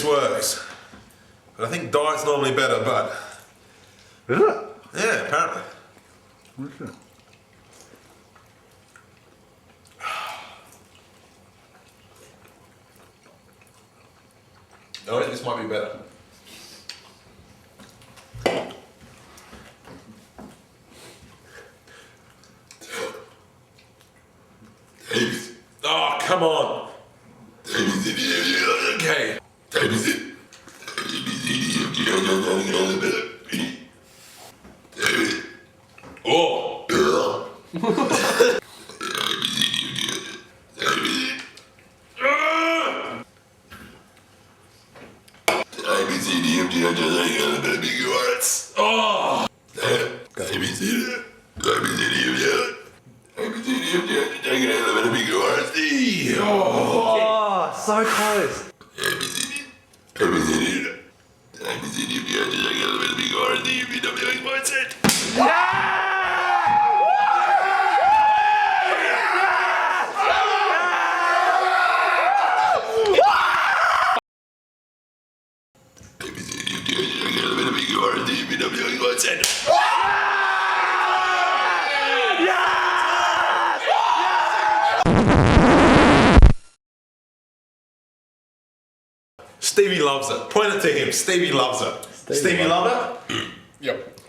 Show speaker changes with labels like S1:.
S1: works. But I think diet's normally better, but...
S2: Is it?
S1: Yeah, apparently.
S2: Okay.
S1: No, this might be better. Oh, come on. Okay. Oh.
S2: Oh, so close.
S1: Stevie loves it. Point it to him. Stevie loves it. Stevie love it?
S3: Yep.